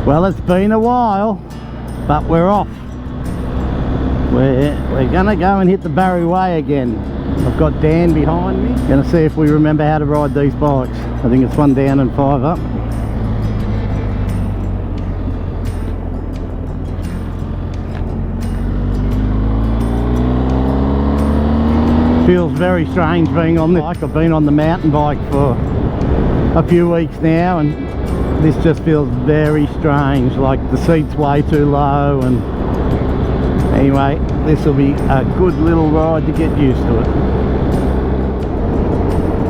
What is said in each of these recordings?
Well, it's been a while, but we're off. We're gonna go and hit the Barry Way again. I've got Dan behind me. Gonna see if we remember how to ride these bikes. I think it's 1 down and 5 up. Feels very strange being on this bike. I've been on the mountain bike for a few weeks now, and this just feels very strange, like the seat's way too low. And anyway, this will be a good little ride to get used to it.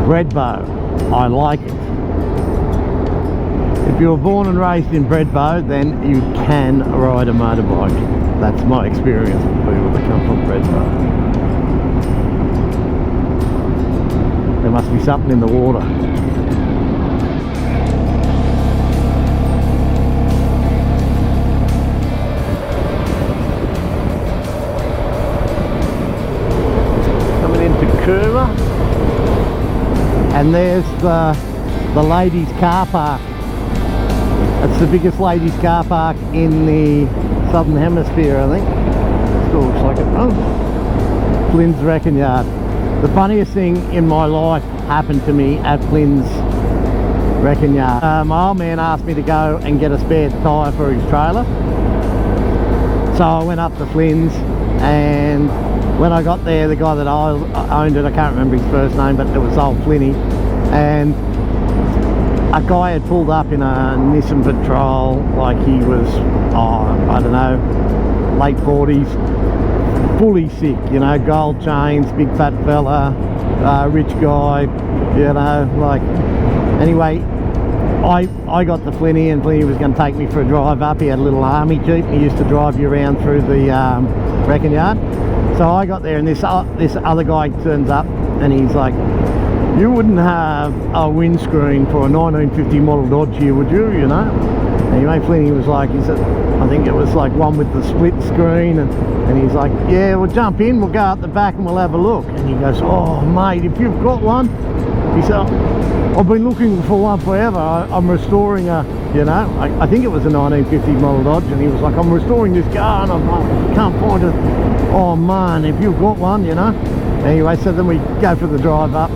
Breadbow, I like it. If you were born and raised in Breadbow, then you can ride a motorbike. That's my experience with people that come from Breadbow. There must be something in the water. Curva, and there's the ladies' car park. It's the biggest ladies' car park in the southern hemisphere, I think. Still looks like it. Oh, Flynn's Wrecking Yard. The funniest thing in my life happened to me at Flynn's Wrecking Yard. My old man asked me to go and get a spare tyre for his trailer, so I went up to Flynn's, and when I got there, the guy that owned it, I can't remember his first name, but it was old Flynny, and a guy had pulled up in a Nissan Patrol, like he was, I don't know, late 40s, fully sick, you know, gold chains, big fat fella, rich guy, you know, like, anyway, I got the Flinny, and Flinny was going to take me for a drive up. He had a little army jeep, and he used to drive you around through the wrecking yard. So I got there, and this other guy turns up, and he's like, "You wouldn't have a windscreen for a 1950 model Dodge here, would you?" You know. Anyway, Flinny was like, he said, I think it was like one with the split screen, and he's like, "Yeah, we'll jump in, we'll go up the back, and we'll have a look." And he goes, "Oh, mate, if you've got one," he said, "I've been looking for one forever. I'm restoring a, you know, I think it was a 1950 model Dodge," and he was like, "I'm restoring this car, and I can't find it." "Oh man, if you've got one, you know." Anyway, so then we go for the drive up,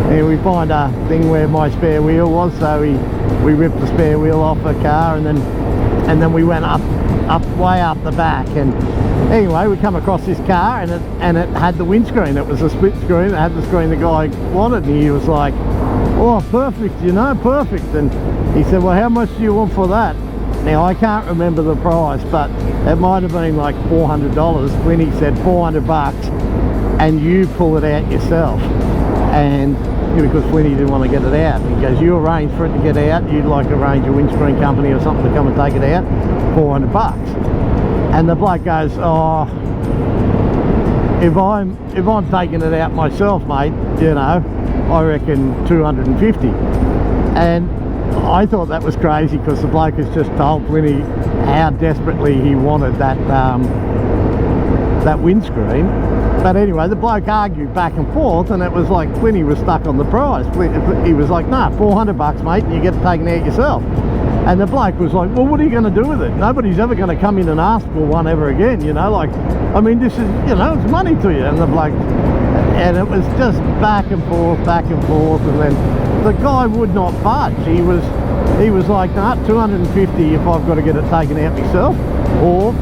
and we find a thing where my spare wheel was, so we ripped the spare wheel off the car, and then we went up way up the back. And anyway, we come across this car, and it had the windscreen. It was a split screen. It had the screen the guy wanted, and he was like, "Oh, perfect, you know, perfect." And he said, "Well, how much do you want for that?" Now, I can't remember the price, but it might have been like $400. When he said $400, and you pull it out yourself. And because Flinny didn't want to get it out, he goes, "You arrange for it to get out. You'd like arrange a windscreen company or something to come and take it out, $400. And the bloke goes, "Oh, if I'm taking it out myself, mate, you know, I reckon 250. And I thought that was crazy, because the bloke has just told Flinny how desperately he wanted that windscreen. But anyway, the bloke argued back and forth, and it was like Flinny was stuck on the price. He was like, "Nah, $400, mate, and you get it taken out yourself." And the bloke was like, "Well, what are you going to do with it? Nobody's ever going to come in and ask for one ever again, you know, like, I mean, this is, you know, it's money to you." And the bloke, and it was just back and forth, and then the guy would not budge. He was like, "Nah, 250 if I've got to get it taken out myself, or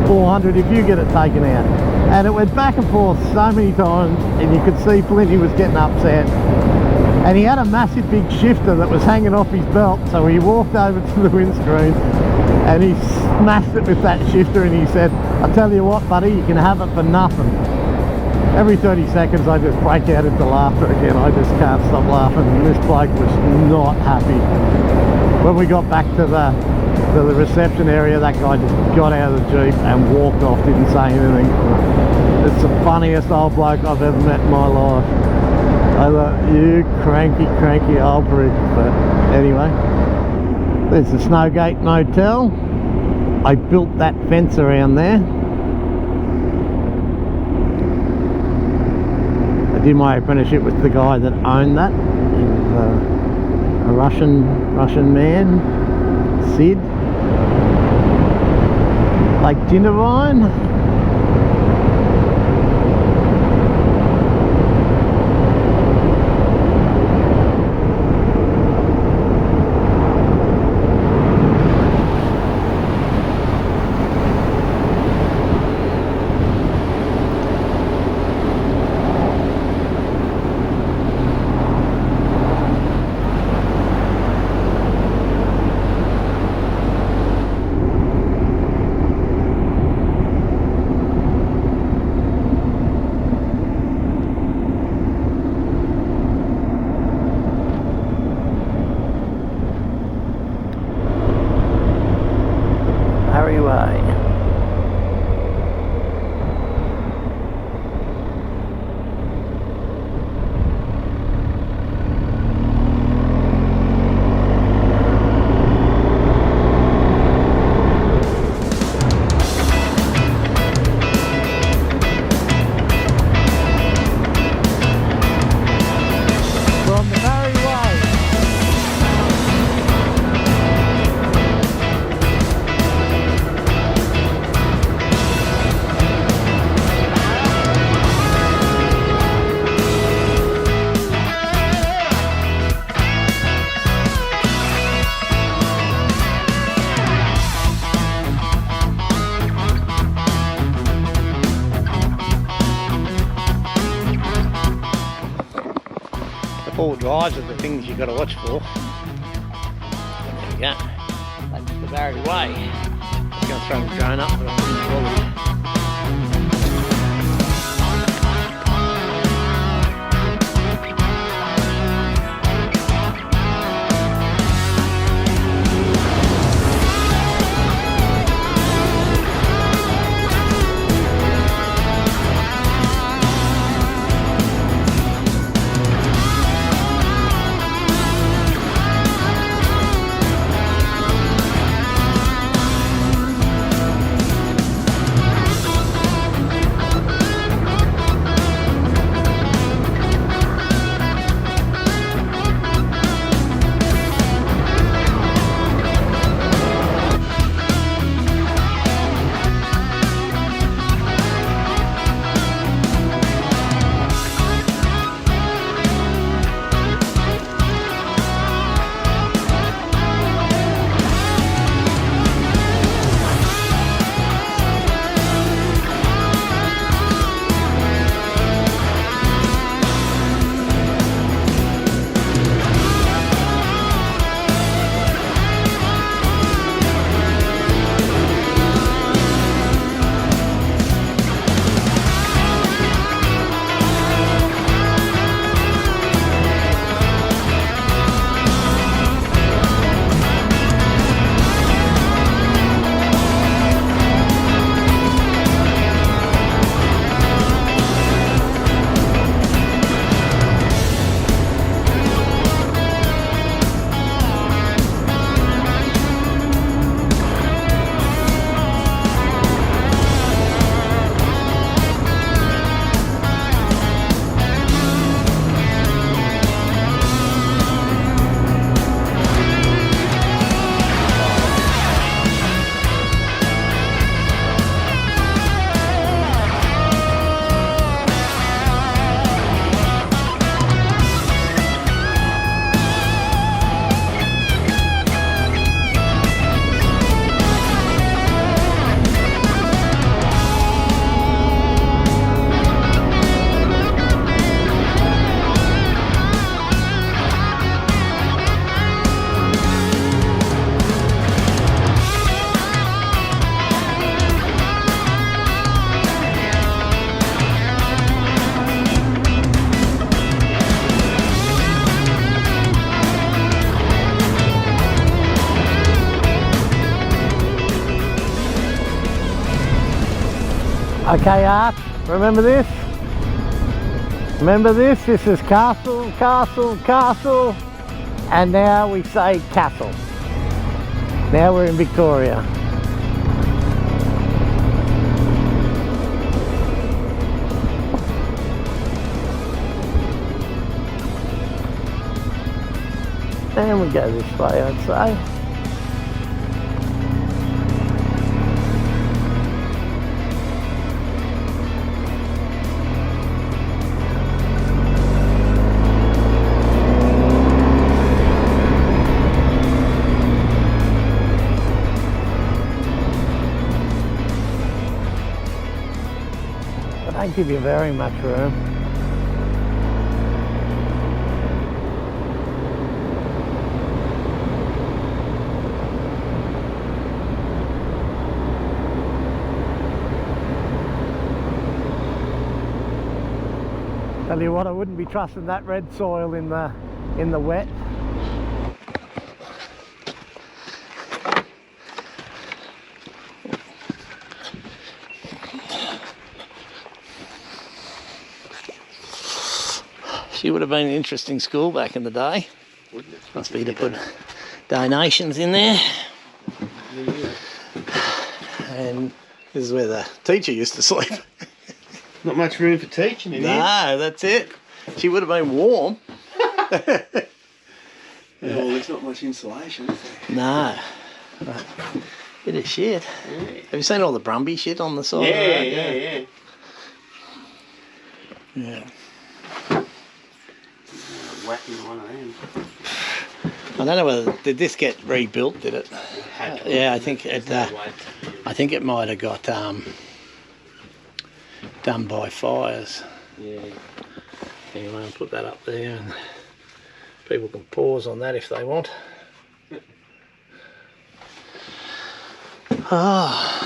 400 if you get it taken out." And it went back and forth so many times, and you could see Flinty was getting upset. And he had a massive big shifter that was hanging off his belt, so he walked over to the windscreen and he smashed it with that shifter, and he said, "I tell you what, buddy, you can have it for nothing." Every 30 seconds I just break out into laughter again. I just can't stop laughing, and this bloke was not happy. When we got back to the reception area, that guy just got out of the Jeep and walked off, didn't say anything. It's the funniest old bloke I've ever met in my life. I thought, "You cranky old prick." But anyway, there's the Snowgate Motel. I built that fence around there. I did my apprenticeship with the guy that owned that. He was a Russian man, Sid. Like Jindabyne. Four drives are the things you've got to watch for. There you go. That's the Barry Way. I was going to throw the drone up, but I couldn't bother. Okay, Art, remember this? Remember this? This is castle, castle, castle, and now we say castle. Now we're in Victoria. And we go this way, I'd say. doesn't give you very much room. Tell you what, I wouldn't be trusting that red soil in the wet. She would have been an interesting school back in the day. Wouldn't it? Must be to put donations in there. And this is where the teacher used to sleep. Not much room for teaching in here. No, that's it. She would have been warm. Yeah, well, there's not much insulation, is there? No. Bit of shit. Yeah. Have you seen all the Brumby shit on the side? Yeah. Yeah. Whacking one of them. I don't know whether did this get rebuilt? Did it? Yeah, I think it. I think it might have got done by fires. Yeah. Anyway, I'll put that up there, and people can pause on that if they want. Ah.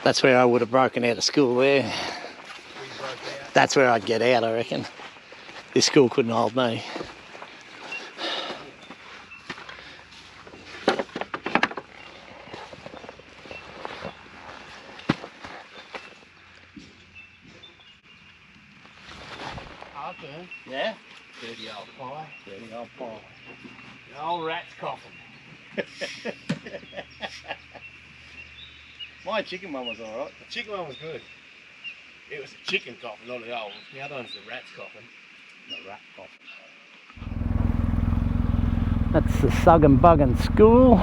That's where I would have broken out of school there. That's where I'd get out, I reckon. This school couldn't hold me. Okay. Yeah? Dirty old pie. Dirty old pie. The old rat's coffin. My chicken one was alright. The chicken one was good. It was a chicken coffin, not the old. The other one's the rat's coffin. The rat coffin. That's the Suggan Buggan school.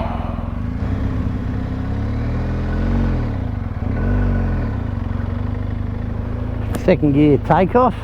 Second gear takeoff.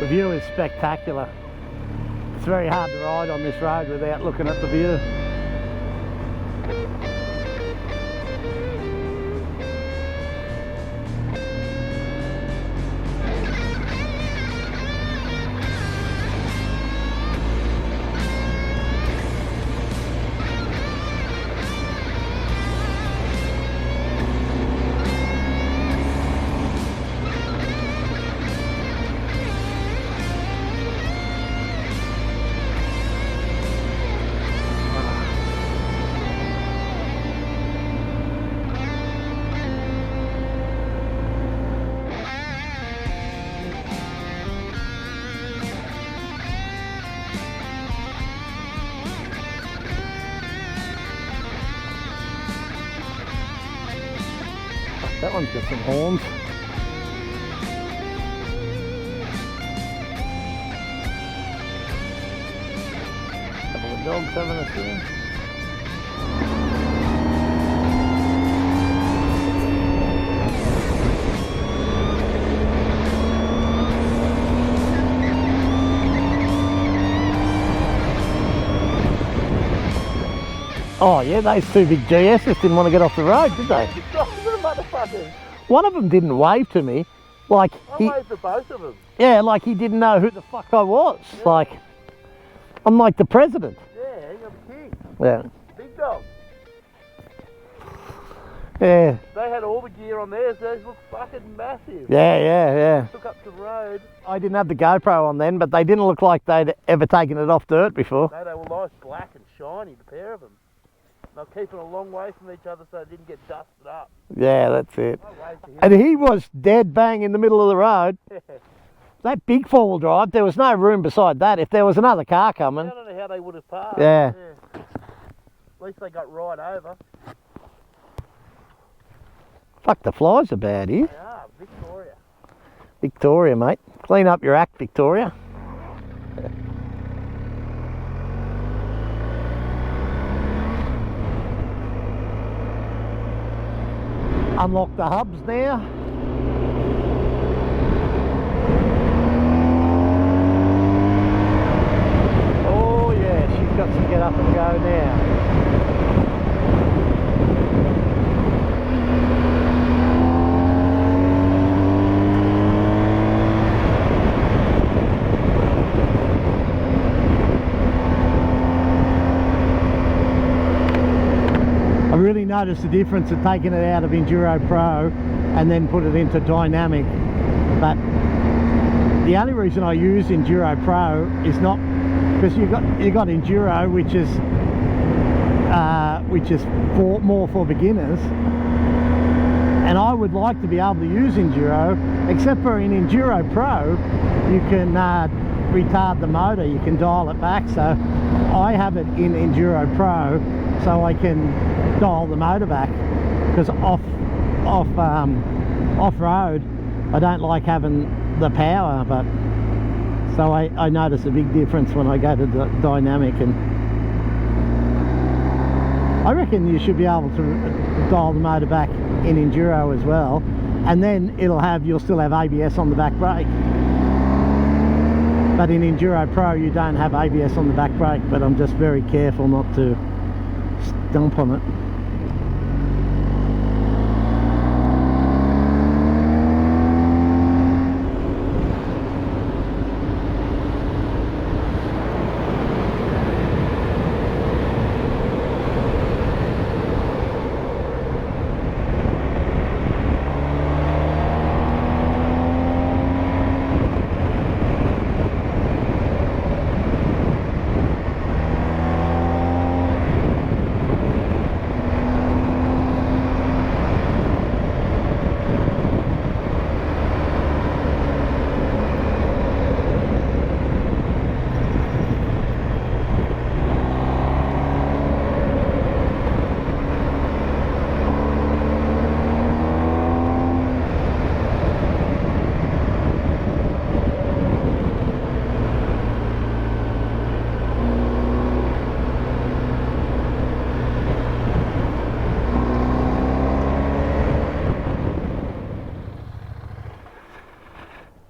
The view is spectacular. It's very hard to ride on this road without looking at the view. one's got some horns. Couple of dogs having a swim. Oh yeah, those two big GSs didn't want to get off the road, did they? One of them didn't wave to me, like I waved to both of them. Yeah, like he didn't know who the fuck I was. Yeah. Like, I'm like the president. Yeah, you're the king. Yeah. Big dog. Yeah. They had all the gear on theirs. Theirs looked fucking massive. Yeah. Took up the road. I didn't have the GoPro on then, but they didn't look like they'd ever taken it off dirt before. No, they were nice, black and shiny, the pair of them. They were keeping a long way from each other so they didn't get dusted up. Yeah, that's it. I waved to him. And he was dead bang in the middle of the road. That big four-wheel drive, there was no room beside that. If there was another car coming. I don't know how they would have passed. Yeah. At least they got right over. Fuck, the flies are bad here. They are, Victoria. Victoria, mate. Clean up your act, Victoria. Unlock the hubs now. Oh yeah, she's got to get up and go now. I really noticed the difference of taking it out of Enduro Pro and then put it into Dynamic. But the only reason I use Enduro Pro is not because you got Enduro, which is more for beginners, and I would like to be able to use Enduro, except for in Enduro Pro you can retard the motor, you can dial it back. So I have it in Enduro Pro so I can dial the motor back, because off-road I don't like having the power. But so I notice a big difference when I go to the Dynamic, and I reckon you should be able to dial the motor back in Enduro as well, and then you'll still have ABS on the back brake. But in Enduro Pro you don't have ABS on the back brake, but I'm just very careful not to stomp on it.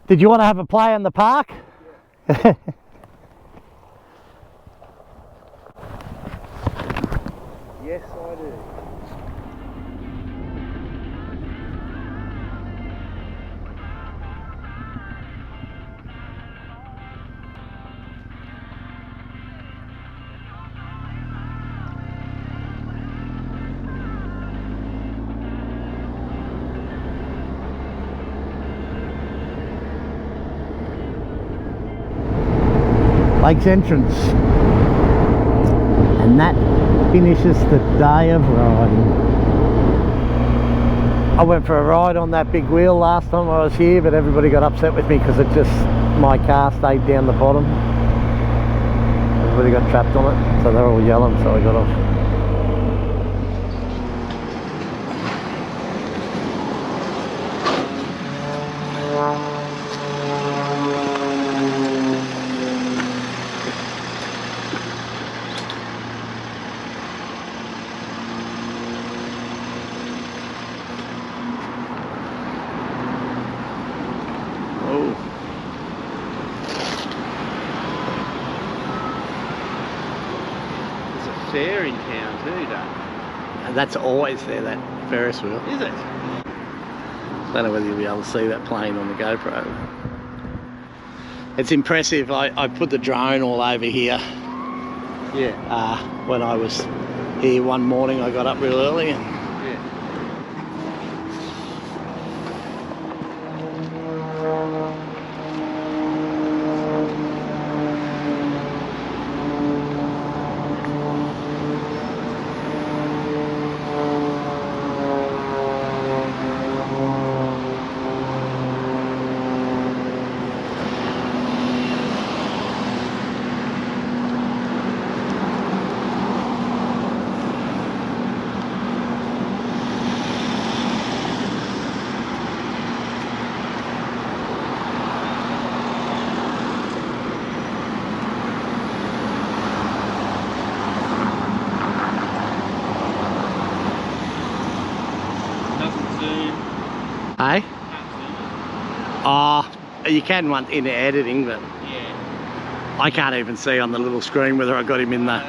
Did you want to have a play in the park? Yeah. Yes, I do. Lake's entrance, and that finishes the day of riding. I went for a ride on that big wheel last time I was here, but everybody got upset with me because my car stayed down the bottom. Everybody got trapped on it, so they're all yelling, so I got off. 1 there in town too, don't And that's always there, that Ferris wheel. you? Is it? Don't know whether you'll be able to see that plane on the GoPro. It's impressive. I put the drone all over here. Yeah. When I was here one morning, I got up real early. And Yeah. hey? Oh, you can want in editing, but Yeah. I can't even see on the little screen whether I got him in the...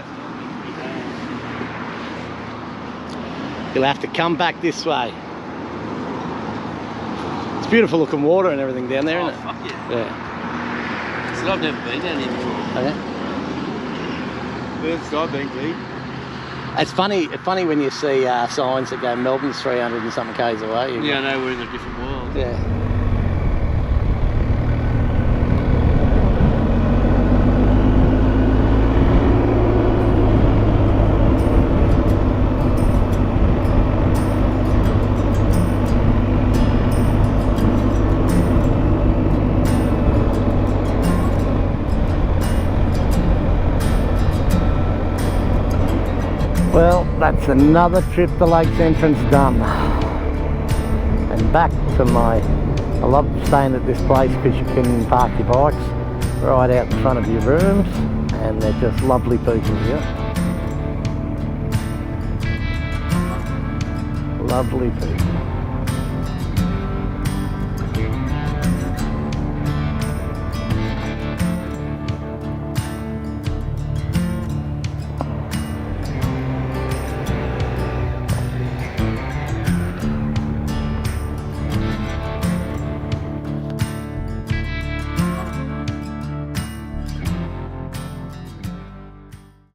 You'll have to come back this way. It's beautiful looking water and everything down there, Oh, isn't it? fuck yeah. Yeah. So I've never been down here before. Okay. Furthest I've been to. It's funny when you see signs that go Melbourne's 300 and something k's away. Yeah, I know we're in a different world. Yeah. Well, that's another trip to Lakes Entrance done. And back to I love staying at this place because you can park your bikes right out in front of your rooms and they're just lovely people here. Lovely people.